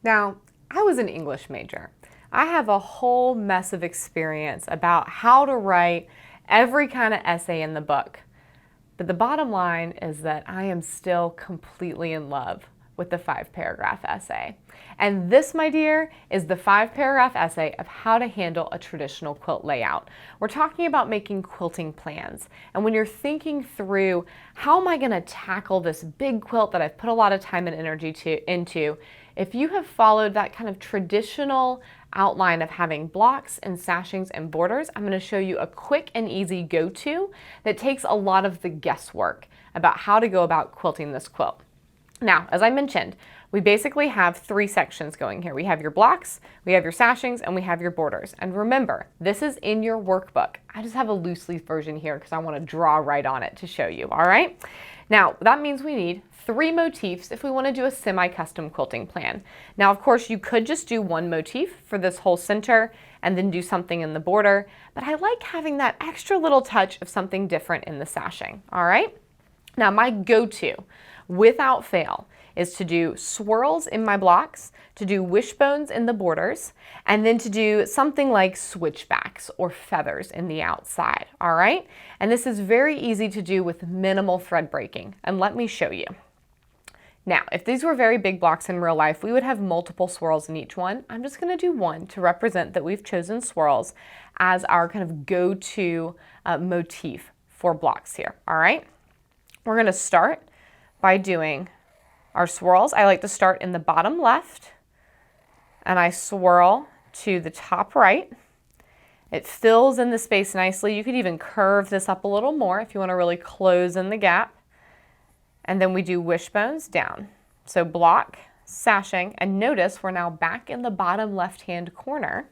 Now, I was an English major. I have a whole mess of experience about how to write every kind of essay in the book. But the bottom line is that I am still completely in love with the 5-paragraph essay. And this, my dear, is the 5-paragraph essay of how to handle a traditional quilt layout. We're talking about making quilting plans. And when you're thinking through, how am I going to tackle this big quilt that I've put a lot of time and energy into, if you have followed that kind of traditional outline of having blocks and sashings and borders, I'm going to show you a quick and easy go-to that takes a lot of the guesswork about how to go about quilting this quilt. Now, as I mentioned, we basically have 3 sections going here. We have your blocks, we have your sashings, and we have your borders. And remember, this is in your workbook. I just have a loose leaf version here because I want to draw right on it to show you, all right? Now, that means we need 3 motifs if we want to do a semi-custom quilting plan. Now, of course, you could just do 1 motif for this whole center and then do something in the border, but I like having that extra little touch of something different in the sashing, all right? Now, my go-to, without fail, is to do swirls in my blocks, to do wishbones in the borders, and then to do something like switchbacks or feathers in the outside, all right? And this is very easy to do with minimal thread breaking, and let me show you. Now, if these were very big blocks in real life, we would have multiple swirls in each one. I'm just going to do 1 to represent that we've chosen swirls as our kind of go-to motif for blocks here, all right? We're going to start by doing our swirls. I like to start in the bottom left, and I swirl to the top right. It fills in the space nicely. You could even curve this up a little more if you want to really close in the gap. And then we do wishbones down. So block, sashing, and notice we're now back in the bottom left-hand corner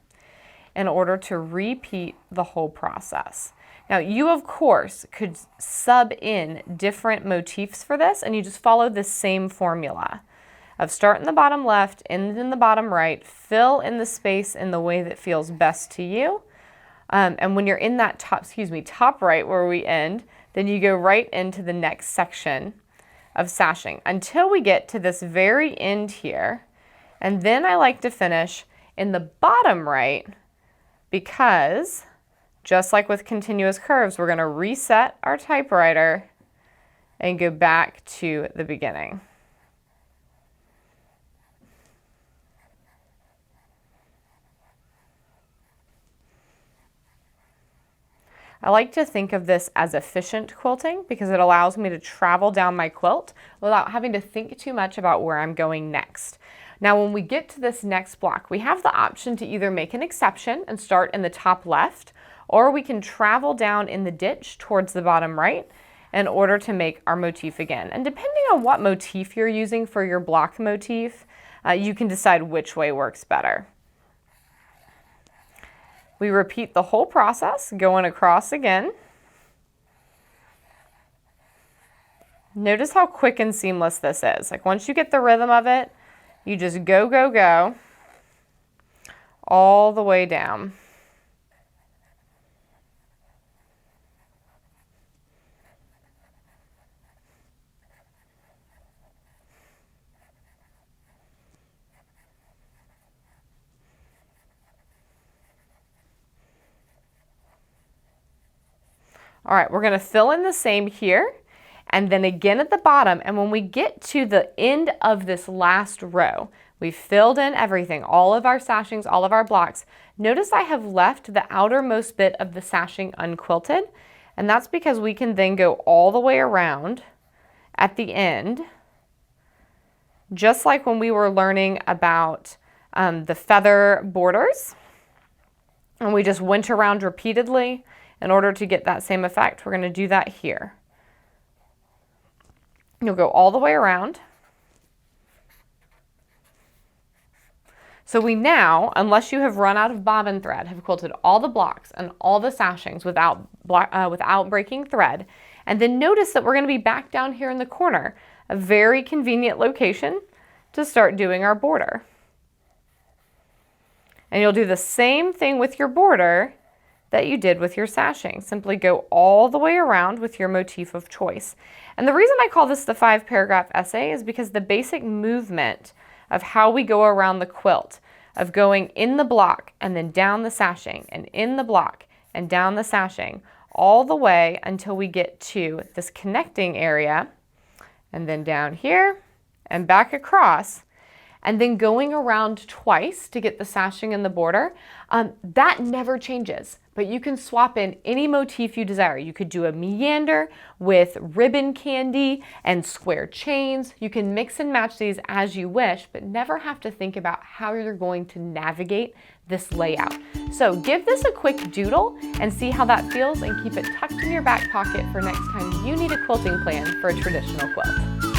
in order to repeat the whole process. Now, you, of course, could sub in different motifs for this, and you just follow the same formula of start in the bottom left, end in the bottom right, fill in the space in the way that feels best to you. And when you're in that top right where we end, then you go right into the next section of sashing until we get to this very end here. And then I like to finish in the bottom right because, just like with continuous curves, we're going to reset our typewriter and go back to the beginning. I like to think of this as efficient quilting because it allows me to travel down my quilt without having to think too much about where I'm going next. Now, when we get to this next block, we have the option to either make an exception and start in the top left, or we can travel down in the ditch towards the bottom right in order to make our motif again. And depending on what motif you're using for your block motif, you can decide which way works better. We repeat the whole process, going across again. Notice how quick and seamless this is. Like once you get the rhythm of it, you just go, go, go all the way down. All right, we're going to fill in the same here and then again at the bottom. And when we get to the end of this last row, we've filled in everything, all of our sashings, all of our blocks. Notice I have left the outermost bit of the sashing unquilted, and that's because we can then go all the way around at the end, just like when we were learning about the feather borders, and we just went around repeatedly. In order to get that same effect, we're going to do that here. You'll go all the way around. So we now, unless you have run out of bobbin thread, have quilted all the blocks and all the sashings without breaking thread. And then notice that we're going to be back down here in the corner, a very convenient location to start doing our border. And you'll do the same thing with your border that you did with your sashing. Simply go all the way around with your motif of choice. And the reason I call this the 5-paragraph essay is because the basic movement of how we go around the quilt, of going in the block and then down the sashing and in the block and down the sashing all the way until we get to this connecting area and then down here and back across, and then going around twice to get the sashing and the border. That never changes, but you can swap in any motif you desire. You could do a meander with ribbon candy and square chains. You can mix and match these as you wish, but never have to think about how you're going to navigate this layout. So give this a quick doodle and see how that feels, and keep it tucked in your back pocket for next time you need a quilting plan for a traditional quilt.